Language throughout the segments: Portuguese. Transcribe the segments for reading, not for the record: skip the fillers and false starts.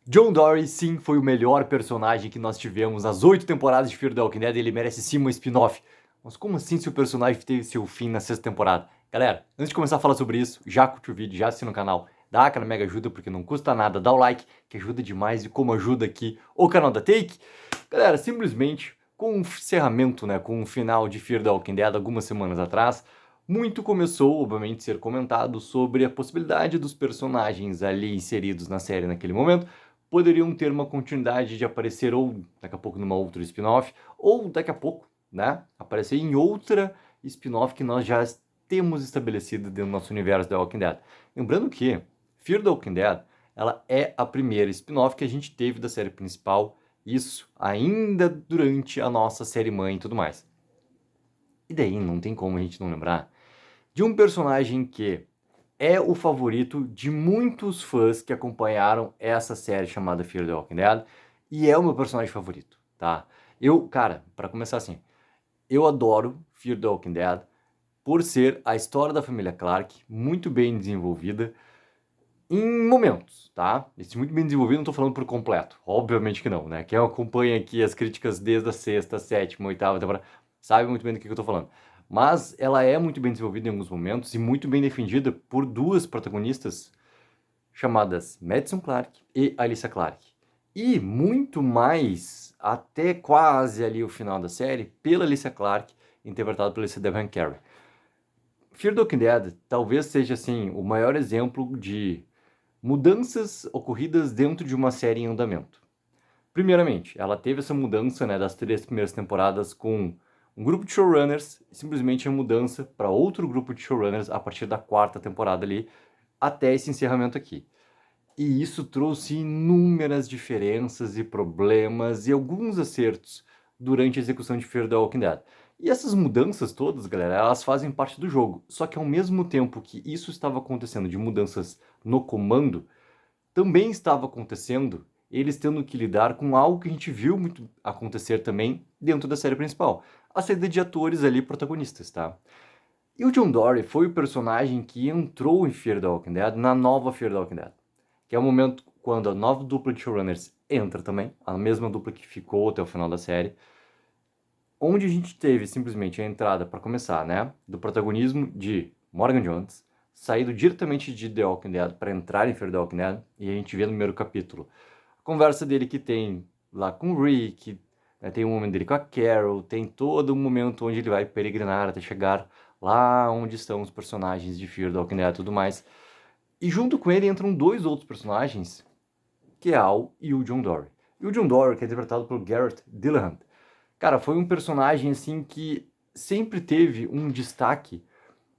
John Dory, sim, foi o melhor personagem que nós tivemos nas 8 temporadas de Fear the Walking Dead, ele merece sim uma spin-off. Mas como assim se o personagem teve seu fim na 6ª temporada? Galera, antes de começar a falar sobre isso, já curte o vídeo, já assina o canal, dá aquela mega ajuda porque não custa nada, dá o like, que ajuda demais e como ajuda aqui o canal da Take. Galera, simplesmente com o encerramento, né, com o final de Fear the Walking Dead algumas semanas atrás, muito começou, obviamente, a ser comentado sobre a possibilidade dos personagens ali inseridos na série naquele momento poderiam ter uma continuidade de aparecer ou daqui a pouco numa outra spin-off, ou daqui a pouco, né, aparecer em outra spin-off que nós já temos estabelecida dentro do nosso universo The Walking Dead. Lembrando que Fear the Walking Dead, ela é a primeira spin-off que a gente teve da série principal, isso ainda durante a nossa série mãe e tudo mais. E daí não tem como a gente não lembrar de um personagem que é o favorito de muitos fãs que acompanharam essa série chamada Fear the Walking Dead e é o meu personagem favorito, tá? Cara, para começar assim, eu adoro Fear the Walking Dead por ser a história da família Clark muito bem desenvolvida em momentos, tá? Esse muito bem desenvolvido não tô falando por completo, obviamente que não, né? Quem acompanha aqui as críticas desde a 6ª, 7ª, 8ª temporada sabe muito bem do que eu tô falando. Mas ela é muito bem desenvolvida em alguns momentos e muito bem defendida por duas protagonistas chamadas Madison Clark e Alyssa Clark. E muito mais, até quase ali o final da série, pela Alyssa Clark, interpretada pela Devon Carey. Fear the Walking Dead talvez seja assim o maior exemplo de mudanças ocorridas dentro de uma série em andamento. Primeiramente, ela teve essa mudança, né, das 3 primeiras temporadas com um grupo de showrunners, e simplesmente a mudança para outro grupo de showrunners a partir da 4ª temporada ali, até esse encerramento aqui. E isso trouxe inúmeras diferenças e problemas e alguns acertos durante a execução de Fear the Walking Dead. E essas mudanças todas, galera, elas fazem parte do jogo. Só que ao mesmo tempo que isso estava acontecendo de mudanças no comando, também estava acontecendo eles tendo que lidar com algo que a gente viu muito acontecer também dentro da série principal. A saída de atores ali protagonistas, tá? E o John Dory foi o personagem que entrou em Fear the Walking Dead, na nova Fear the Walking Dead. Que é o momento quando a nova dupla de showrunners entra também, a mesma dupla que ficou até o final da série, onde a gente teve simplesmente a entrada, para começar, né, do protagonismo de Morgan Jones, saído diretamente de The Walking Dead para entrar em Fear the Walking Dead, e a gente vê no primeiro capítulo a conversa dele que tem lá com o Rick, né, tem um momento dele com a Carol, tem todo um momento onde ele vai peregrinar até chegar lá onde estão os personagens de Fear the Walking Dead e tudo mais. E junto com ele entram dois outros personagens, que é Al e o John Dory. E o John Dory, que é interpretado por Garrett Dillahunt, cara, foi um personagem assim que sempre teve um destaque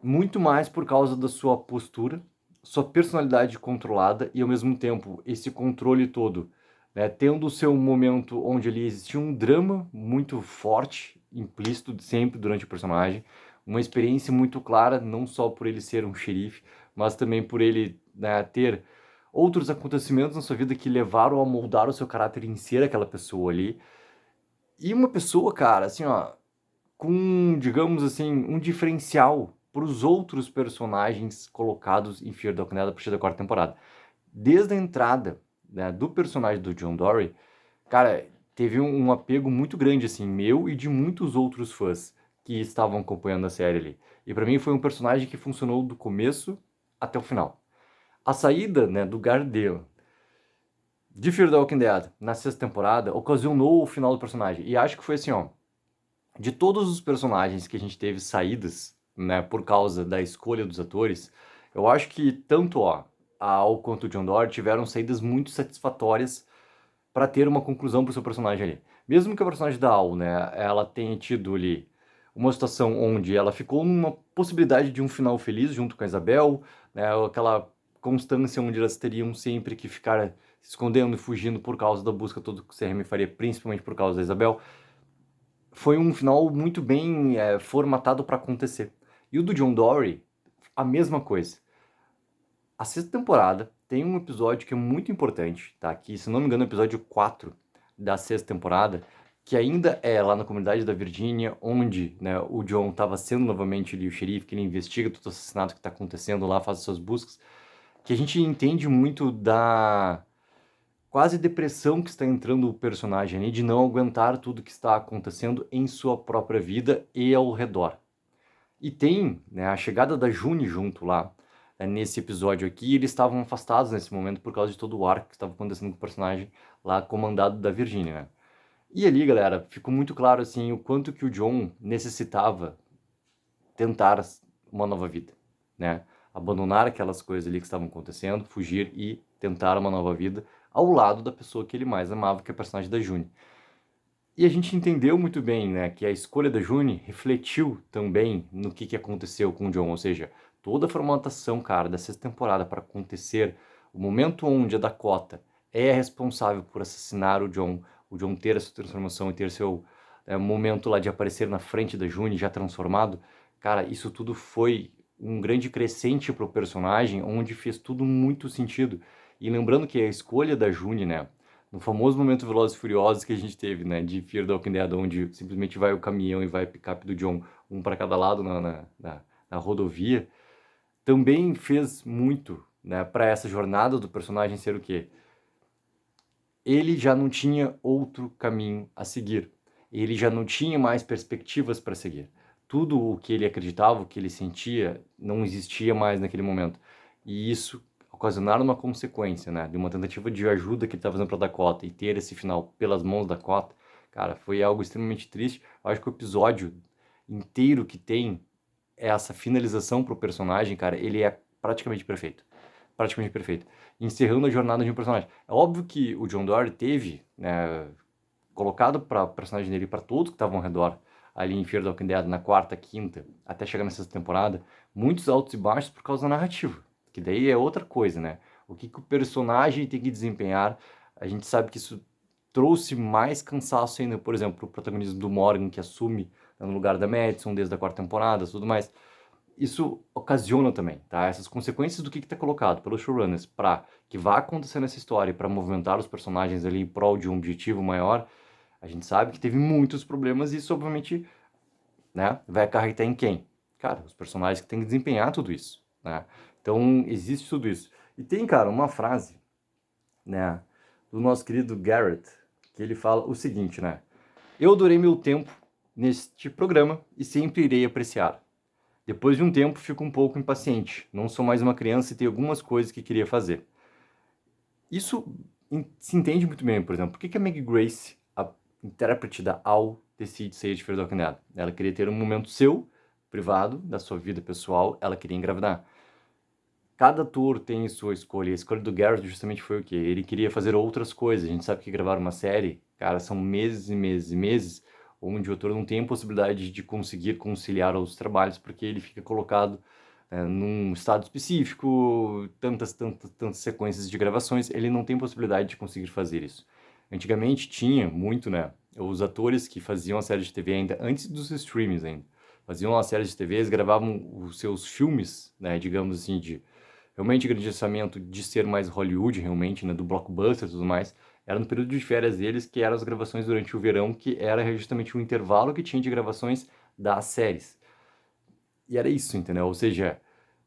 muito mais por causa da sua postura, sua personalidade controlada e ao mesmo tempo esse controle todo, né, tendo o seu momento onde ali existia um drama muito forte, implícito sempre durante o personagem, uma experiência muito clara, não só por ele ser um xerife, mas também por ele, né, ter outros acontecimentos na sua vida que levaram a moldar o seu caráter em ser aquela pessoa ali. E uma pessoa, cara, assim, ó, com, digamos assim, um diferencial para os outros personagens colocados em Fear the Walking Dead a partir da 4ª temporada. Desde a entrada, né, do personagem do John Dory, cara, teve um apego muito grande, assim, meu e de muitos outros fãs que estavam acompanhando a série ali. E para mim foi um personagem que funcionou do começo até o final. A saída, né, do Gardel de Fear the Walking Dead na 6ª temporada ocasionou o final do personagem. E acho que foi assim, ó, de todos os personagens que a gente teve saídas, né, por causa da escolha dos atores, eu acho que tanto ó, a Al quanto o John Dory tiveram saídas muito satisfatórias para ter uma conclusão para o seu personagem ali. Mesmo que a personagem da Al, né, ela tenha tido ali uma situação onde ela ficou numa possibilidade de um final feliz junto com a Isabel, né, aquela constância onde elas teriam sempre que ficar se escondendo e fugindo por causa da busca toda que o CRM faria, principalmente por causa da Isabel, foi um final muito bem formatado para acontecer. E o do John Dory, a mesma coisa. A 6ª temporada tem um episódio que é muito importante, tá? Que, se não me engano, é o episódio 4 da 6ª temporada, que ainda é lá na comunidade da Virgínia, onde, né, o John estava sendo novamente ali o xerife, que ele investiga todo o assassinato que está acontecendo lá, faz as suas buscas, que a gente entende muito da quase depressão que está entrando o personagem ali, de não aguentar tudo que está acontecendo em sua própria vida e ao redor. E tem, né, a chegada da June junto lá, nesse episódio aqui, eles estavam afastados nesse momento por causa de todo o arco que estava acontecendo com o personagem lá comandado da Virginia, né? E ali, galera, ficou muito claro, assim, o quanto que o Jon necessitava tentar uma nova vida, né? Abandonar aquelas coisas ali que estavam acontecendo, fugir e tentar uma nova vida ao lado da pessoa que ele mais amava, que é a personagem da June. E a gente entendeu muito bem, né, que a escolha da June refletiu também no que aconteceu com o Jon, ou seja, toda a formatação, cara, da sexta temporada para acontecer, o momento onde a Dakota é responsável por assassinar o Jon ter essa transformação e ter seu momento lá de aparecer na frente da June já transformado, cara, isso tudo foi um grande crescente pro personagem, onde fez tudo muito sentido. E lembrando que a escolha da June, né, no famoso momento Velozes e Furiosos que a gente teve, né, de Fear the Walking Dead, onde simplesmente vai o caminhão e vai a picape do Jon, um para cada lado na rodovia, também fez muito, né, para essa jornada do personagem ser o quê? Ele já não tinha outro caminho a seguir. Ele já não tinha mais perspectivas para seguir. Tudo o que ele acreditava, o que ele sentia, não existia mais naquele momento. E isso ocasionar uma consequência, né, de uma tentativa de ajuda que ele estava fazendo para Dakota e ter esse final pelas mãos da Dakota, cara, foi algo extremamente triste. Eu acho que o episódio inteiro que tem essa finalização pro personagem, cara, ele é praticamente perfeito. Praticamente perfeito. Encerrando a jornada de um personagem. É óbvio que o John Dory teve, né, colocado para o personagem dele, para todos que estavam ao redor, ali em Fear the Walking Dead, na quarta, quinta, até chegar nessa temporada, muitos altos e baixos por causa da narrativa. Que daí é outra coisa, né? O que o personagem tem que desempenhar, a gente sabe que isso trouxe mais cansaço ainda, por exemplo, o protagonismo do Morgan, que assume no lugar da Madison desde a quarta temporada, tudo mais. Isso ocasiona também, tá? Essas consequências do que está colocado pelos showrunners para que vá acontecer nessa história para movimentar os personagens ali em prol de um objetivo maior, a gente sabe que teve muitos problemas e isso, obviamente, né, vai acarretar em quem? Cara, os personagens que têm que desempenhar tudo isso, né? Então, existe tudo isso. E tem, cara, uma frase, né, do nosso querido Garrett, que ele fala o seguinte, né? Eu adorei meu tempo neste programa e sempre irei apreciar. Depois de um tempo, fico um pouco impaciente. Não sou mais uma criança e tenho algumas coisas que queria fazer. Isso se entende muito bem, por exemplo. Por que a Maggie Grace, a intérprete da Al, decide sair de Fear the Walking Dead? Ela queria ter um momento seu, privado, da sua vida pessoal. Ela queria engravidar. Cada ator tem sua escolha. A escolha do Garrett justamente foi o quê? Ele queria fazer outras coisas. A gente sabe que gravar uma série, cara, são meses e meses e meses onde o ator não tem a possibilidade de conseguir conciliar os trabalhos, porque ele fica colocado num estado específico, tantas sequências de gravações, ele não tem possibilidade de conseguir fazer isso. Antigamente tinha muito, né, os atores que faziam a série de TV ainda, antes dos streamings ainda, faziam as séries de TV, eles gravavam os seus filmes, né, digamos assim, de realmente grande orçamento, de ser mais Hollywood, realmente, né, do blockbuster e tudo mais, era no período de férias deles, que eram as gravações durante o verão, que era justamente o intervalo que tinha de gravações das séries. E era isso, entendeu? Ou seja,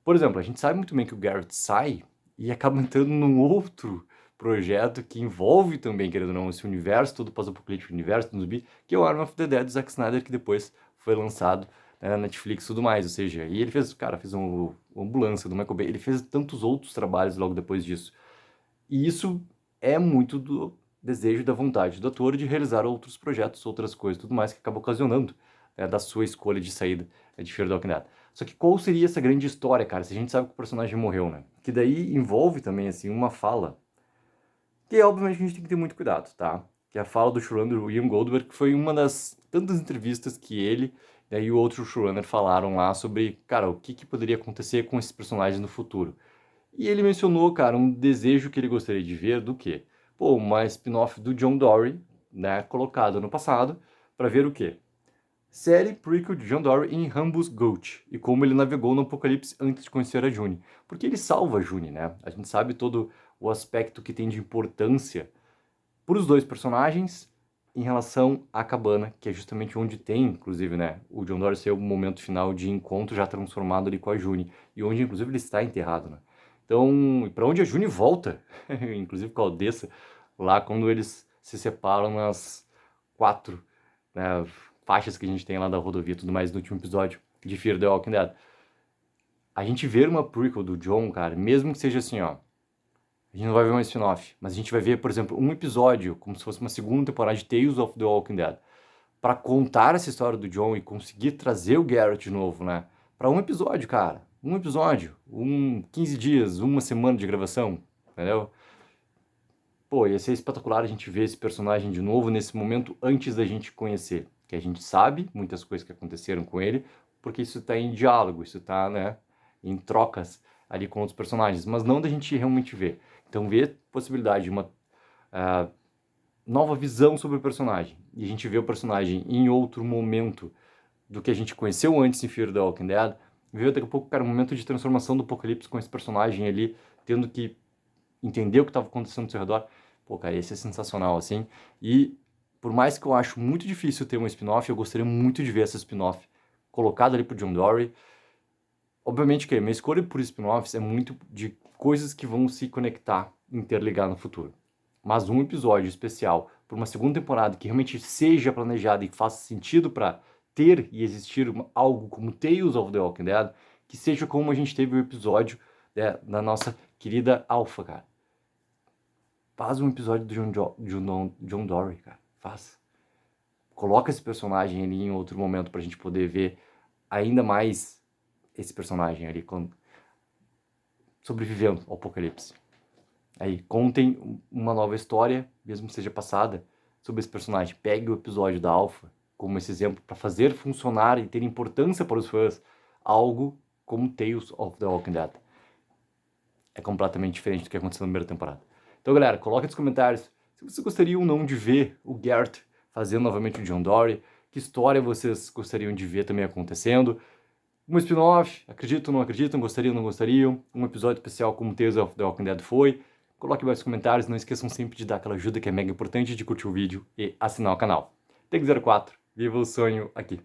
por exemplo, a gente sabe muito bem que o Garrett sai e acaba entrando num outro projeto que envolve também, querendo ou não, esse universo todo pós-apocalíptico, universo do zumbi, que é o Arm of the Dead do Zack Snyder, que depois foi lançado, né, na Netflix e tudo mais. Ou seja, e ele fez, cara, fez uma ambulância do Michael Bay, ele fez tantos outros trabalhos logo depois disso. E isso é muito do desejo, da vontade do ator de realizar outros projetos, outras coisas, tudo mais que acaba ocasionando, né, da sua escolha de saída, de Fear the Walking Dead. Só que qual seria essa grande história, cara, se a gente sabe que o personagem morreu, né? Que daí envolve também, assim, uma fala que, obviamente, a gente tem que ter muito cuidado, tá? Que é a fala do showrunner William Goldberg, que foi uma das tantas entrevistas que ele e o outro showrunner falaram lá sobre, cara, o que poderia acontecer com esses personagens no futuro. E ele mencionou, cara, um desejo que ele gostaria de ver do quê? Pô, uma spin-off do John Dory, né, colocado no passado, para ver o quê? Série prequel de John Dory em Rambo's Gulch, e como ele navegou no apocalipse antes de conhecer a June. Porque ele salva a June, né? A gente sabe todo o aspecto que tem de importância para os dois personagens em relação à cabana, que é justamente onde tem, inclusive, né, o John Dory ser o momento final de encontro já transformado ali com a June, e onde, inclusive, ele está enterrado, né? Então, para onde a June volta, inclusive com a Odessa, lá quando eles se separam nas 4, né, faixas que a gente tem lá da rodovia e tudo mais no último episódio de Fear the Walking Dead. A gente ver uma prequel do John, cara, mesmo que seja assim, ó, a gente não vai ver um spin-off, mas a gente vai ver, por exemplo, um episódio, como se fosse uma segunda temporada de Tales of the Walking Dead, para contar essa história do John e conseguir trazer o Garrett de novo, né? Para um episódio, cara. Um episódio. 15 dias, uma semana de gravação, entendeu? Pô, ia ser espetacular a gente ver esse personagem de novo nesse momento antes da gente conhecer. Que a gente sabe muitas coisas que aconteceram com ele, porque isso tá em diálogo, isso tá, né, em trocas ali com outros personagens, mas não da gente realmente ver. Então, ver a possibilidade de uma nova visão sobre o personagem, e a gente vê o personagem em outro momento do que a gente conheceu antes em Fear the Walking Dead, veio daqui a pouco, cara, um momento de transformação do Apocalipse com esse personagem ali, tendo que entender o que estava acontecendo ao seu redor. Pô, cara, esse é sensacional, assim. E por mais que eu acho muito difícil ter um spin-off, eu gostaria muito de ver essa spin-off colocada ali pro John Dorie. Obviamente que a minha escolha por spin-offs é muito de coisas que vão se conectar, interligar no futuro. Mas um episódio especial por uma segunda temporada que realmente seja planejada e faça sentido para ter e existir algo como Tales of the Walking Dead, que seja como a gente teve o episódio, né, da nossa querida Alpha, cara. Faz um episódio do John Dorie, cara. Faz. Coloca esse personagem ali em outro momento pra gente poder ver ainda mais esse personagem ali sobrevivendo ao apocalipse. Aí, contem uma nova história, mesmo que seja passada, sobre esse personagem. Pegue o episódio da Alpha como esse exemplo para fazer funcionar e ter importância para os fãs algo como Tales of the Walking Dead. É completamente diferente do que aconteceu na primeira temporada. Então, galera, coloque nos comentários se vocês gostariam ou não de ver o Garrett fazendo novamente o John Dorie, que história vocês gostariam de ver também acontecendo. Um spin-off, acreditam, não acreditam, gostariam, não gostariam, um episódio especial como Tales of the Walking Dead foi. Coloque mais comentários, não esqueçam sempre de dar aquela ajuda que é mega importante, de curtir o vídeo e assinar o canal. Take04, viva o sonho aqui!